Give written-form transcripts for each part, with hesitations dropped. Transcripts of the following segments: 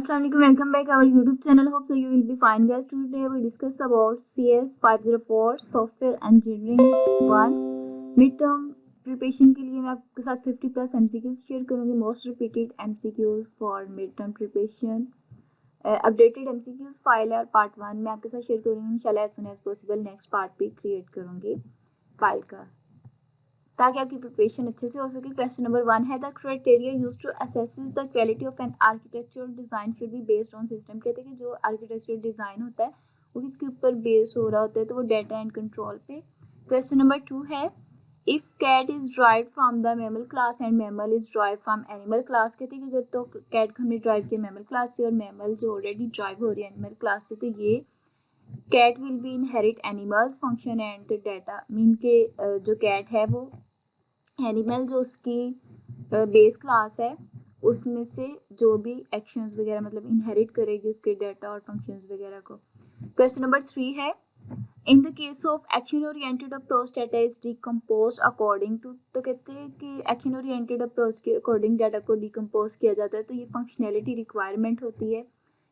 Assalamualaikum, welcome back our YouTube channel. Hope so you will be fine, guys. Today we discuss about CS 504 Software Engineering 1 mid term preparation के लिए मैं आपके साथ 50 plus MCQs share करूंगी. Most repeated MCQs for mid term preparation. Updated MCQs file है part 1 मैं आपके साथ शेयर करूंगी इंशाल्लाह as soon as possible. Next part भी क्रिएट करूंगी फाइल का ताकि आपकी प्रिपरेशन अच्छे से हो सके. क्वेश्चन नंबर 1 है the criteria used to assess the quality of an architectural design should be based on system. कहते हैं कि जो आर्किटेक्चरल डिजाइन होता है वो किसके ऊपर बेस हो रहा होता है, तो वो डाटा एंड कंट्रोल पे. क्वेश्चन नंबर 2 है if cat is drive from the mammal class and mammal is drive from animal class. कहते हैं कि अगर तो कैट हमने ड्राइव किया मैमल क्लास से और मैमल जो ऑलरेडी ड्राइव हो रही है एनिमल क्लास से, तो ये cat will be inherit animals function and data. Mean के जो कैट है वो एनिमल जो उसकी बेस क्लास है उसमें से जो भी एक्शंस वगैरह मतलब इनहेरिट करेगी उसके डाटा और फंक्शंस वगैरह को. क्वेश्चन नंबर 3 है in the case of action oriented approach data is decompose according to. तो कहते हैं कि एक्शन ओरिएंटेड अप्रोच के अकॉर्डिंग डाटा को डिकम्पोज किया जाता है, तो ये फंक्शनैलिटी रिक्वायरमेंट होती है.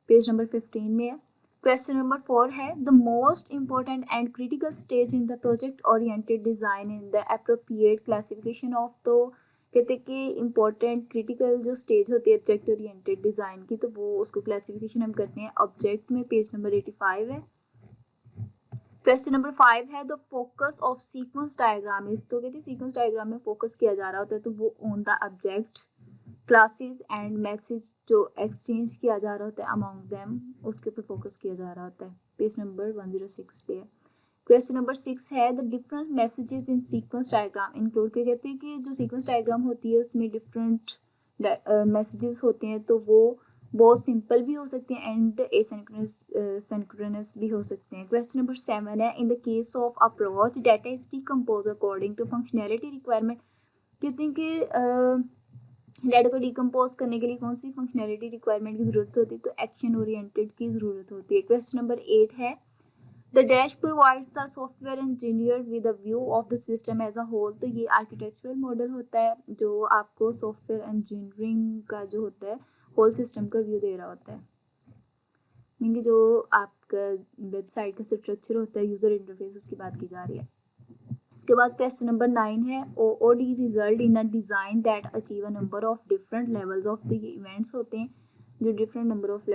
पेज नंबर 15 में है. क्वेश्चन नंबर 4 है the most important and critical stage in the project oriented design in the appropriate classification of. तो कहते हैं कि इंपॉर्टेंट क्रिटिकल जो स्टेज होती है ऑब्जेक्ट ओरिएंटेड डिजाइन की, तो वो उसको क्लासिफिकेशन हम करते हैं ऑब्जेक्ट में. पेज नंबर 85 है. क्वेश्चन नंबर 5 है the focus of sequence diagram is. तो कहते हैं सीक्वेंस डायग्राम में फोकस किया जा रहा होता है तो वो on the object classes and message जो एक्सचेंज किया जा रहा होता है अमॉन्ग देम उसके ऊपर फोकस किया जा रहा होता है. पेज नंबर 106 पे है. क्वेश्चन नंबर 6 है the different messages in sequence diagram include. के कहते हैं कि जो सीक्वेंस डायग्राम होती है उसमें डिफरेंट मैसेजेस होते हैं, तो वो बहुत सिंपल भी हो सकते हैं एंड एसिंक्रोनस भी हो सकते हैं. क्वेश्चन नंबर 7 है in the case of approach data is decompose according to functionality requirement. कहते हैं कि डाटा को डिकम्पोज करने के लिए कौन सी फंक्शनैलिटी रिक्वायरमेंट की जरूरत होती है, तो एक्शन ओरिएंटेड की जरूरत होती है. क्वेश्चन नंबर 8 है the dash provides the software engineer with a view of the system as a whole. तो ये आर्किटेक्चरल मॉडल होता है जो आपको सॉफ्टवेयर इंजीनियरिंग का जो होता है होल सिस्टम का व्यू दे रहा होता है. मीन जो आपका वेबसाइट का स्ट्रक्चर होता है यूजर इंटरफेस उसकी बात की जा रही है. इसके बाद क्वेश्चन नंबर 9 है OOD result in a design that achieve a number of different levels of the events. होते हैं जो different number of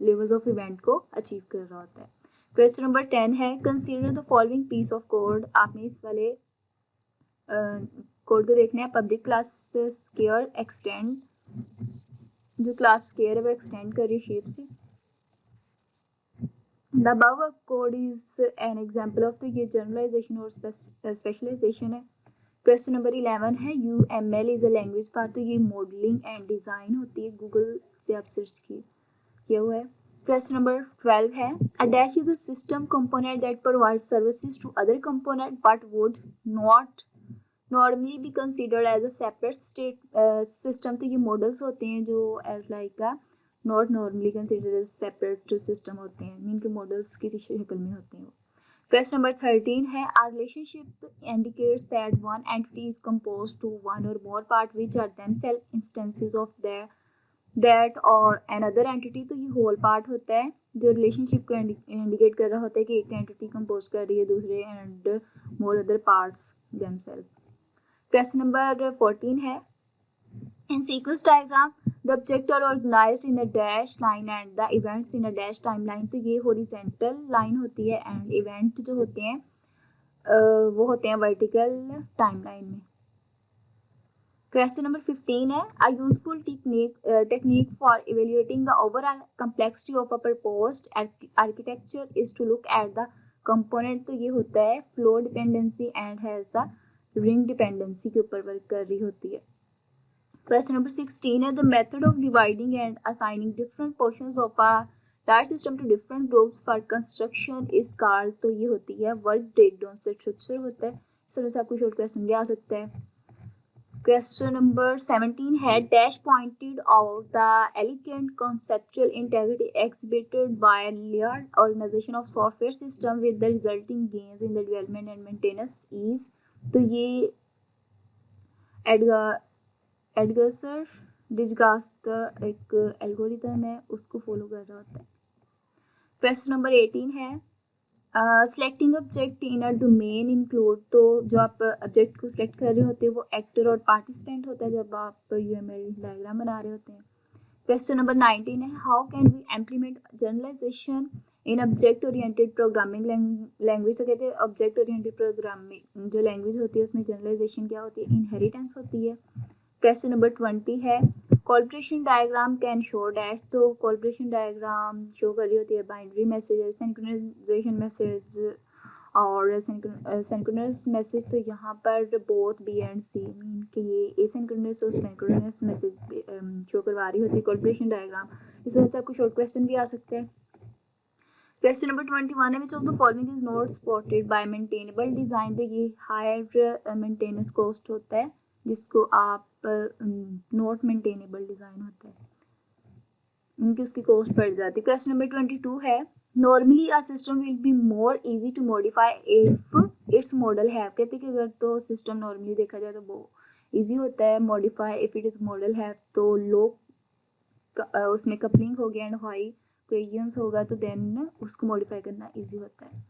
levels of event को अचीव कर रहा होता है. क्वेश्चन नंबर 10 है consider the following piece of code. आपने इस वाले कोड को देखना है. पब्लिक क्लास स्केयर एक्सटेंड, जो क्लास स्केयर है वो एक्सटेंड कर रही है शेप से. The above code is an example of the generalization और specialization है. क्वेश्चन नंबर 11 है UML is a language for. तो ये मॉडलिंग एंड डिजाइन होती है. गूगल से आप सर्च किया हुआ है. क्वेश्चन नंबर 12 है a dash is a system component that provides services to other component but would not normally be considered as a separate state system. तो ये मॉडल्स होते हैं जो as like a not normally considered as separate system होते हैं. Mean के models की शक्ल में होते हैं वो. क्वेश्चन नंबर 13 है are relationship indicates that one entity is composed to one or more part which are themself instances of that or another entity. तो ये होल पार्ट होता है जो रिलेशनशिप को इंडिकेट कर रहा होता है कि एक एंटिटी कंपोज कर रही है दूसरे and more other parts themselves. Question number 14 है in sequence diagram the object are organized in a dash line and the events in a dash timeline. तो ये horizontal line होती है and event जो होते हैं वो होते हैं vertical timeline में. Question number 15 है a useful technique for evaluating the overall complexity of a proposed architecture is to look at the component. तो ये होता है flow dependency and has the ring dependency के ऊपर वर्क कर रही होती है. Question number 16 है the method of dividing and assigning different portions of a large system to different groups for construction is called. तो ये होती है वर्क ब्रेकडाउन स्ट्रक्चर होता है. इस तरह से आपको शॉर्ट क्वेश्चन भी आ सकता है. क्वेश्चन नंबर 17 है dash pointed out the elegant conceptual integrity exhibited by layered organization of software system with the resulting gains in the development and maintenance is. तो ये एडगर्सर डिजगास्टर एक एल्गोरिथम है, उसको फॉलो कर रहा होता है। क्वेश्चन नंबर 18 है selecting object in a domain include, तो जो आप ऑब्जेक्ट को सिलेक्ट कर रहे होते हैं वो एक्टर और पार्टिसिपेंट होता है जब आप यूएमएल डायग्राम बना रहे होते हैं। क्वेश्चन नंबर 19 है how can we implement generalisation in object oriented programming language. तो कहते हैं ऑब्जेक्ट ओरिएंटेड प्रोग्रामिंग जो लैंग्वेज होती है उसमें जनरलाइजेशन क्या होती है, इनहेरिटेंस होती है। क्वेश्चन नंबर 20 है collaboration diagram can show dash, तो कोलब्रेशन डायग्राम शो कर रही होती है बाइनरी मैसेज, सिंक्रोनाइजेशन मैसेज और सिंक्रोनस मैसेज। तो यहाँ पर both B and C mean कि ये एसिंक्रोनस और सिंक्रोनस मैसेज शो करवा रही होती है कोलब्रेशन डायग्राम। इस वजह से आपको शॉर्ट क्वेश्चन भी आ सकता है। क्वेश्चन नंबर 21 है which of the following is not supported by maintainable design. तो ये हायर मेंटेनेंस कॉस्ट होता है जिसको आप नॉट मेंटेनेबल डिजाइन होता है, इनकी उसकी कॉस्ट बढ़ जाती है। क्वेश्चन नंबर 22 है normally a system will be more easy to modify if it's model है। कहते हैं कि अगर तो सिस्टम नॉर्मली देखा जाए तो वो इजी होता है modify if it is model है, तो लो उसमें कपलिंग हो गया एंड हाई कोहेरेंस होगा तो देन उसको मॉडिफाई करना इजी होता है।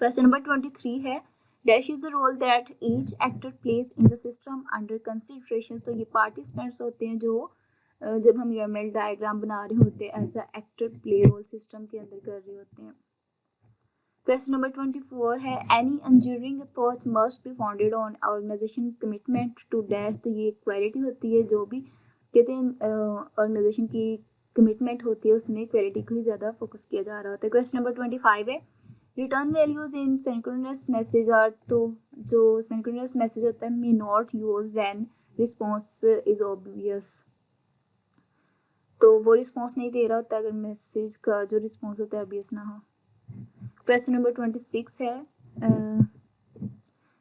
क्वेश्चन नंबर 23 है dash is a role that each actor place in the system under consideration. तो ये पार्टिसिपेंट्स होते हैं जो जब हम यूएमएल डायग्राम बना रहे होते हैं as a actor play role system के अंदर कर रहे होते हैं। क्वेश्चन नंबर 24 है any engineering approach must be founded on organisation commitment to dash. तो ये क्वालिटी होती है जो भी कहते हैं ऑर्गेनाइजेशन की कमिटमेंट होती है उसमें क्वालिटी को ही ज़्यादा फोकस किया जा रहा होता है। क्वेश्चन नंबर 25 है return values in synchronous message are, तो जो सिंक्रोनस मैसेज होता है may not use when response is obvious, तो वो रिस्पॉन्स नहीं दे रहा होता अगर मैसेज का जो रिस्पॉन्स होता है ऑब्वियस ना हो। क्वेश्चन नंबर 26 है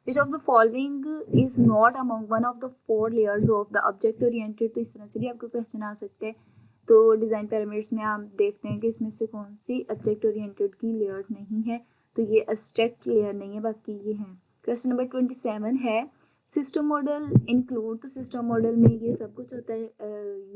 which of the following is not among one of the 4 layers of the object oriented. तो इस तरह से भी आपको क्वेश्चन आ सकते हैं। तो डिज़ाइन पैरामीटर्स में आप देखते हैं कि इसमें से कौन सी ऑब्जेक्ट ओरिएंटेड की लेयर नहीं है, तो ये एब्स्ट्रैक्ट लेयर नहीं है, बाकी ये है। क्वेश्चन नंबर 27 है सिस्टम मॉडल इंक्लूड, तो सिस्टम मॉडल में ये सब कुछ होता है।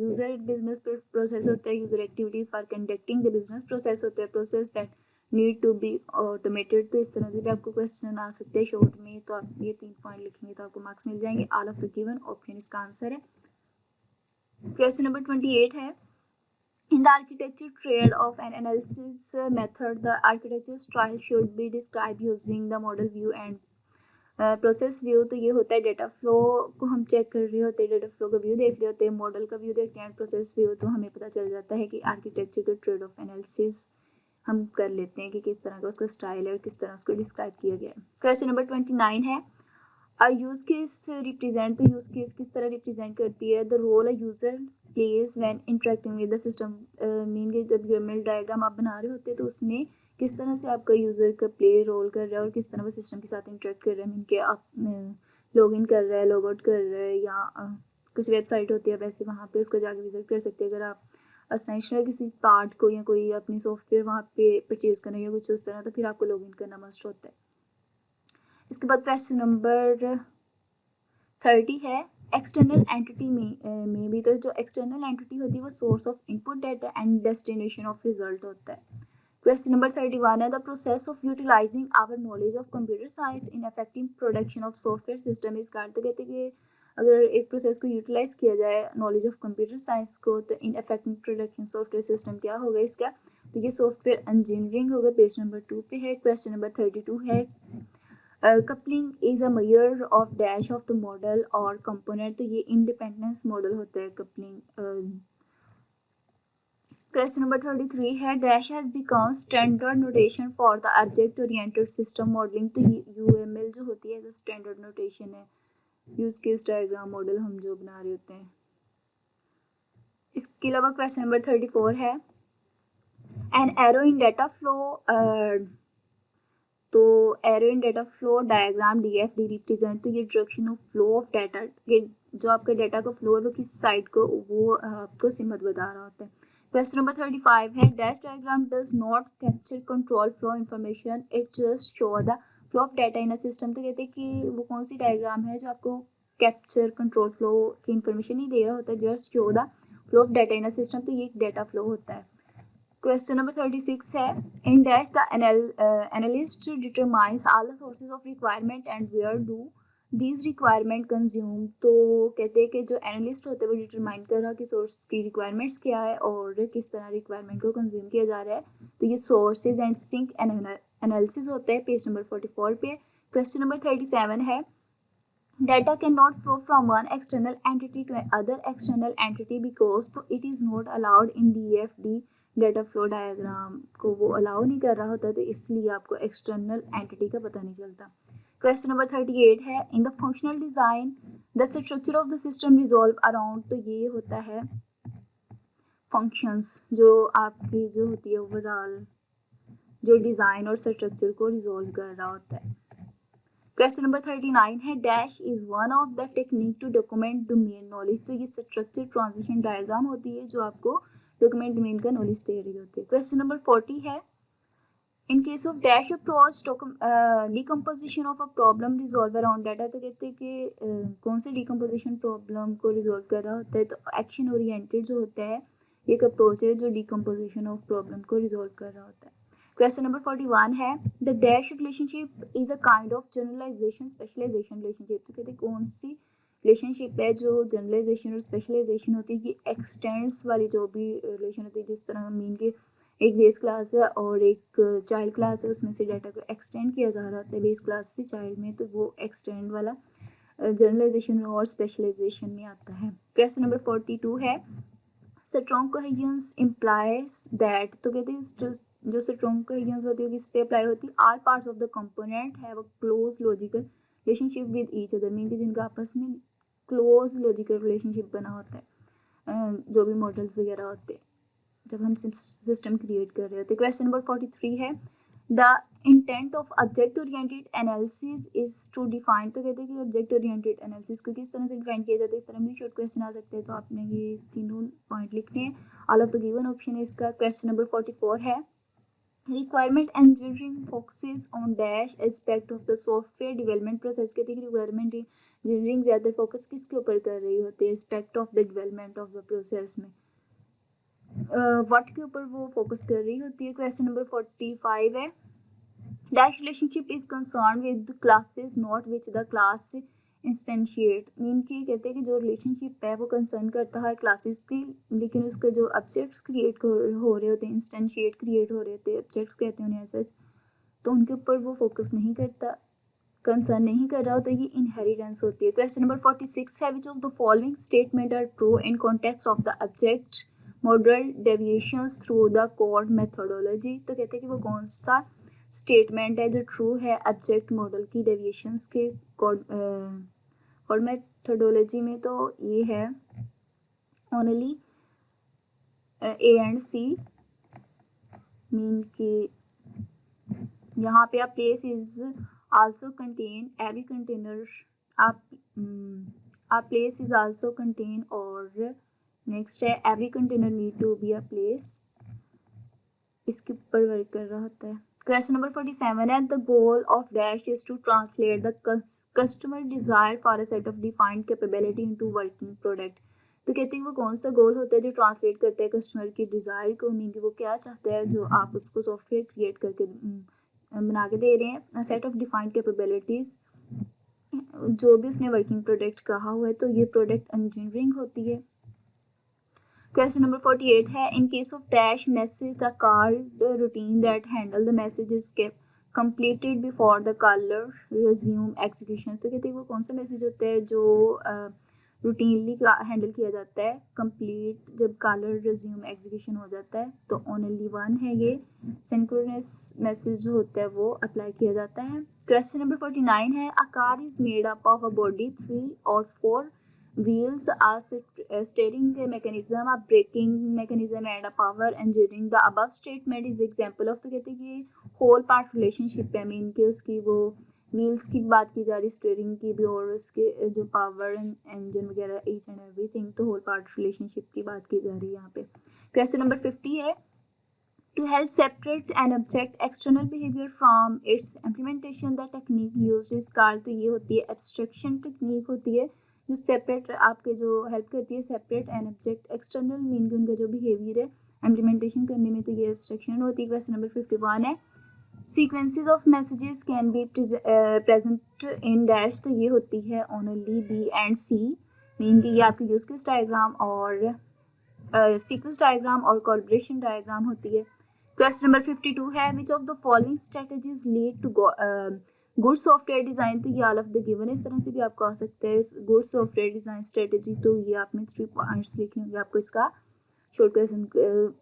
यूजर बिजनेस प्रोसेस होता है, user activities for conducting the business process होता है, process that need to be automated. तो इस तरह से भी आपको क्वेश्चन आ सकते हैं शॉर्ट में। तो आप ये 3 पॉइंट लिखेंगे तो आपको मार्क्स मिल जाएंगे। All of the given option इसका आंसर है। क्वेश्चन नंबर 28 है in the architecture trade of an analysis method the architecture style should be described using the model view and process view. तो ये होता है डेटा फ्लो को हम check कर रहे होते हैं, डेटा फ्लो का व्यू देख रहे होते हैं, मॉडल का व्यू देखते हैं, प्रोसेस व्यू तो हमें पता चल जाता है कि आर्किटेक्चर के ट्रेड ऑफ एनालिसिस हम कर लेते हैं कि किस तरह का उसका स्टाइल है और किस तरह उसको डिस्क्राइब किया गया है। क्वेश्चन नंबर 29 है यूज केस रिप्रेजेंट, तो यूज केस किस तरह रिप्रेजेंट करती है the role a user plays when interacting with the system. Mean के जब यूएमएल डायग्राम आप बना रहे होते हैं तो उसमें किस तरह से आपका यूजर का प्ले रोल कर रहा है और किस तरह वो सिस्टम के साथ इंटरेक्ट कर रहा है। मीन के आप लॉग इन कर रहा है, लॉग आउट कर रहा है, या कुछ वेबसाइट होती है वैसे वहाँ पे उसको जाकर विजिट कर सकते हैं। अगर आप असेंशियल किसी पार्ट को या कोई अपनी सॉफ्टवेयर वहाँ पे परचेज करना या कुछ उस तरह, तो फिर आपको लॉग इन करना मस्ट होता है। इसके बाद क्वेश्चन नंबर 30 है एक्सटर्नल एंटिटी में भी, तो जो एक्सटर्नल एंटिटी होती है वो source of input data and destination of result होता है। क्वेश्चन नंबर 31 है the process of utilising our knowledge of computer science in effective production of software system is card. तो कहते हैं कि अगर एक प्रोसेस को यूटिलाइज किया जाए नॉलेज ऑफ कंप्यूटर साइंस को तो इन इफेक्टिव प्रोडक्शन सॉफ्टवेयर सिस्टम क्या होगा इसका, तो ये सॉफ्टवेयर इंजीनियरिंग होगा। पेज नंबर 2 पे है। क्वेश्चन नंबर 32 है coupling is a measure of dash of the model और कंपोनेंट, तो ये इंडिपेंडेंस मॉडल होता है कपलिंग। क्वेश्चन नंबर 33 है dash has become standard notation for the object oriented system modelling, तो ये यूएमएल जो होती है स्टैंडर्ड नोटेशन है यूज केस डायग्राम मॉडल हम जो बना रहे होते हैं। इसके अलावा क्वेश्चन नंबर 34 है an arrow in data flow, तो arrow in data flow diagram DFD represent, तो ये direction of flow of data, ये जो आपका डाटा का फ्लो है वो किस साइड को वो आपको सिमत बता रहा होता है। क्वेश्चन नंबर 35 है dash diagram does not capture control flow information it just show the flow of data in a system. तो कहते हैं कि वो कौन सी डायग्राम है जो आपको कैप्चर कंट्रोल फ्लो की इंफॉर्मेशन नहीं दे रहा होता, just show the flow of data in a system, तो ये एक डाटा फ्लो होता है। क्वेश्चन नंबर 36 है, in dash the analyst determines all the sources of requirement and where do these requirement consume. तो कहते हैं कि जो एनालिस्ट होते हैं वो डिटरमाइन कर रहा है कि सोर्स की रिक्वायरमेंट्स क्या है और किस तरह रिक्वायरमेंट को कंज्यूम किया जा रहा है। तो ये सोर्सेज एंड सिंक एनालिसिस होता है पेज नंबर 44 पे। क्वेश्चन नंबर 37 है, data cannot flow from one external entity to another external entity because तो it is not allowed in DFD data flow diagram को वो अलाउ नहीं कर रहा होता, तो इसलिए आपको एक्सटर्नल एंटिटी का पता नहीं चलता। क्वेश्चन नंबर 38 है, in the functional design the structure of the system resolve around. तो ये होता है फंक्शंस जो आपकी जो होती है ओवरऑल जो डिजाइन और स्ट्रक्चर को रिजॉल्व कर रहा होता है। क्वेश्चन नंबर 39 है, dash is one of the technique to document domain knowledge. तो ये स्ट्रक्चर ट्रांजिशन डायग्राम होती है जो आपको डॉक्यूमेंट डोमेन का नॉलेज दे रही होती है। क्वेश्चन नंबर 40 है, in case of dash approach decomposition of a problem resolve around data. तो कहते हैं कि कौन से डिकम्पोजिशन प्रॉब्लम को रिजॉल्व कर रहा होता है, तो एक्शन ओरिएंटेड जो होता है एक अप्रोच है जो डिकम्पोजिशन ऑफ प्रॉब्लम को रिजॉल्व कर रहा होता है। क्वेश्चन नंबर 41 है, the dash relationship is a kind of generalisation specialisation relationship. तो कहते हैं कौन सी रिलेशनशिप है जो जनरलाइजेशन और स्पेशलाइजेशन होती है, कि एक्सटेंड्स वाली जो भी रिलेशन होती है, जिस तरह मीन के एक बेस क्लास है और एक चाइल्ड क्लास है, उसमें से डाटा को एक्सटेंड किया जा रहा होता है बेस क्लास से चाइल्ड में, तो वो एक्सटेंड वाला जनरलाइजेशन और स्पेशलाइजेशन में आता है। क्वेश्चन नंबर 42 है, स्ट्रॉन्ग कोहेरेंस इम्प्लाइज दैट। तो कहते हैं जो स्ट्रॉन्ग कोहेरेंस होती है किस पे अप्लाई होती है, all parts of the component have a close logical relationship with each other, mean कि जिनका आपस में क्लोज लॉजिकल रिलेशनशिप बना होता है, जो भी मॉडल्स वगैरह होते हैं जब हम सिस्टम क्रिएट कर रहे होते हैं। क्वेश्चन नंबर 43 है, the intent of object oriented analysis is to define. तो कहते हैं कि ऑब्जेक्ट ओरिएंटेड एनालिसिस को किस तरह से डिफाइन किया जाता है, इस तरह भी शॉर्ट क्वेश्चन आ सकते हैं, तो आपने ये तीनों पॉइंट लिखने हैं। All of the given option है इसका। क्वेश्चन नंबर 44 है, requirement engineering focuses on dash aspect of the software development process. कहते हैं कि रिक्वायरमेंट इंजीनियरिंग ज़्यादा फोकस किसके ऊपर कर रही होती है, aspect of the development of the process में व्हाट के ऊपर वो फोकस कर रही होती है। क्वेश्चन नंबर 45 है, dash relationship is concern with classes not which the class instantiate. Mean की कहते हैं कि जो रिलेशनशिप है वो कंसर्न करता है क्लासेस की, लेकिन उसके जो ऑब्जेक्ट्स क्रिएट हो रहे होते हैं, इंस्टेंशिएट क्रिएट हो रहे होते हैं, ऑब्जेक्ट्स कहते हैं उन्हें ऐसा, तो उनके ऊपर वो फोकस नहीं करता, कंसर्न नहीं कर रहा हो, तो ये इनहेरिटेंस होती है। क्वेश्चन नंबर 46 है, which of the following statement are true in context of the object model deviations through the code methodology. तो कहते हैं कि वो कौन सा स्टेटमेंट है जो ट्रू है ऑब्जेक्ट मॉडल की डेविएशंस के कोड मेथोडोलॉजी में। तो ये है only A and C, mean कि यहाँ पे आप place is also contain every container a place is also contain, और next है every container need to be a place, इसके ऊपर वर्क कर रहा होता है। क्वेश्चन नंबर 47 है, the goal of dash is to translate the customer desire for a set of defined capability into working product. तो कहते हैं वो कौन सा गोल होता है जो ट्रांसलेट करता है कस्टमर की डिजायर को, मीन कि वो क्या चाहता है जो आप उसको सॉफ्टवेयर क्रिएट करके बना के दे रहे हैं। सेट ऑफ डिफाइंड कैपेबिलिटीज, जो भी उसने वर्किंग प्रोडक्ट कहा हुआ है, तो ये प्रोडक्ट इंजीनियरिंग होती है। क्वेश्चन नंबर 48 है, in case of dash message the called routine that handle the message is completed before the caller resume execution. तो कहते हैं वो कौन सा मैसेज होता है जो रूटीनली हैंडल किया जाता है कंप्लीट जब कॉलर रिज्यूम एग्जीक्यूशन हो जाता है, तो ओनली वन है ये सिंक्रोनस मैसेज जो होता है वो अप्लाई किया जाता है। क्वेश्चन नंबर 49 है, a car is made up of a body 3 और 4 wheels, a steering mechanism, a braking mechanism and a power engineering. The above statement is example of। तो कहते हैं कि होल पार्ट रिलेशनशिप है, मीन कि उसकी वो व्हील्स की बात की जा रही, स्टीयरिंग की भी, और उसके जो पावर इंजन वगैरह ईच एंड एवरीथिंग, तो होल पार्ट रिलेशनशिप की बात की जा रही है यहाँ पे। क्वेश्चन नंबर 50 है, to help separate an object external behavior from its implementation the technique used is called। तो ये होती है एब्स्ट्रैक्शन टेक्निक होती है जो सेपरेट आपके जो हेल्प करती है separate and object external mean कि उनका जो बिहेवियर है इम्प्लीमेंटेशन करने में, तो ये एब्स्ट्रैक्शन होती है। क्वेश्चन नंबर 51 है sequences of messages can be present in dash, तो ये होती है only B and C, mean कि ये आपकी यूज केस डायग्राम और सीक्वेंस डायग्राम और कोलैबोरेशन डायग्राम होती है। क्वेश्चन नंबर 52 है which of the following strategies lead to good software design, तो ये ऑल ऑफ द गिवन इस तरह से भी आप कह सकते हैं गुड सॉफ्टवेयर डिजाइन स्ट्रेटजी, तो ये आपने 3 पॉइंट्स लिखने होंगे, आपको इसका शॉर्ट क्वेश्चन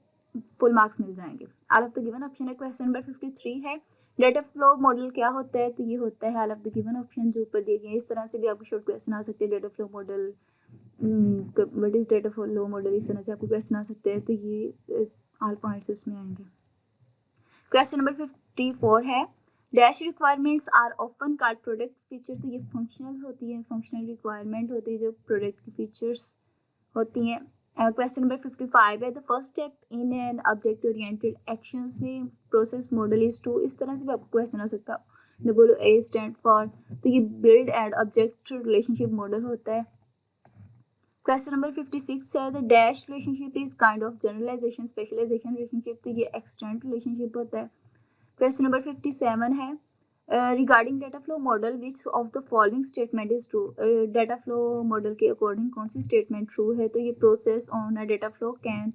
फुल मार्क्स मिल जाएंगे। All of the given option है। क्वेश्चन नंबर 53 है डेटा फ्लो मॉडल क्या होता है, तो ये होता है all of the given option जो ऊपर दिए गए, इस तरह से भी आपको शॉर्ट क्वेश्चन आ सकते हैं। Data flow model what is data flow model, इस तरह से आपको क्वेश्चन आ सकते हैं, तो ये ऑल पॉइंट्स इसमें आएंगे। क्वेश्चन नंबर 54 है dash requirements are often called product feature, तो ये फंक्शनल्स होती है, फंक्शनल रिक्वायरमेंट होती है जो प्रोडक्ट की फीचर्स होती हैं। क्वेश्चन नंबर 55 है the first step in an object oriented actions में प्रोसेस मॉडल इज टू, इस तरह से भी आपको क्वेश्चन आ सकता है। द बोलो ए स्टैंड फॉर, तो ये build and object relationship model होता है। क्वेश्चन नंबर 56 है the dash relationship is kind of generalisation specialisation relationship, तो ये एक्सटेंड रिलेशनशिप होता है। क्वेश्चन नंबर 57 है regarding data flow model which of the following statement is true, data flow model के according कौन सी स्टेटमेंट ट्रू है, तो ये process on a data flow can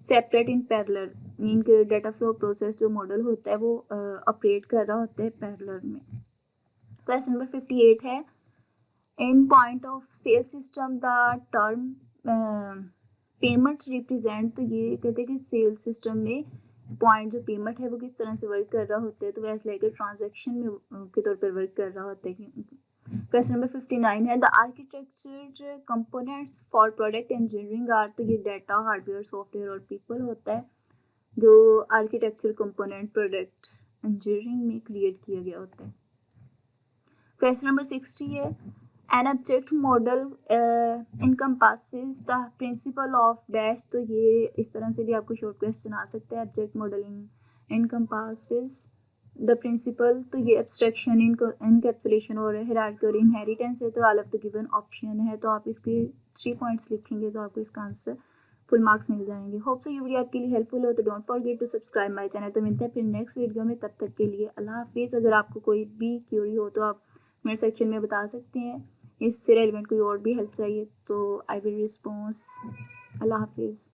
separate in parallel, mean के data flow process जो model होता है वो ऑपरेट कर रहा होता है पैरेलल में। क्वेश्चन नंबर 58 है in point of sale system the term payment represent, तो ये कहते हैं कि सेल सिस्टम में पॉइंट जो पेमेंट है वो किस तरह से वर्क कर रहा होता है, तो वैसे लेकर ट्रांजैक्शन में के तौर पर वर्क कर रहा होता है। क्वेश्चन नंबर 59 है the architecture components for product engineering are, तो ये डाटा हार्डवेयर सॉफ्टवेयर और पीपल होता है जो आर्किटेक्चर कंपोनेंट प्रोडक्ट इंजीनियरिंग में क्रिएट किया गया होता है। क्वेश्चन नंबर 60 है an object model encompasses the principle of dash, तो ये इस तरह से भी आपको शॉर्ट क्वेश्चन आ सकता है। Object modelling encompasses the principle, तो ये एब्स्ट्रैक्शन इनकैप्सुलेशन और हायरार्की और इनहेरिटेंस है, तो all of the given option है, तो आप इसके 3 पॉइंट्स लिखेंगे तो आपको इसका आंसर फुल मार्क्स मिल जाएंगे। होप सो ये वीडियो आपके लिए हेल्पफुल हो, तो don't forget to subscribe my channel. तो मिलते हैं फिर नेक्स्ट वीडियो में, तब तक के लिए अल्लाह हाफिज़। अगर आपको कोई भी क्यूरी हो तो आप मेरे सेक्शन में बता सकते हैं, इससे रेलिवेंट कोई और भी हेल्प चाहिए तो आई विल रिस्पॉन्स। अल्लाह हाफिज़।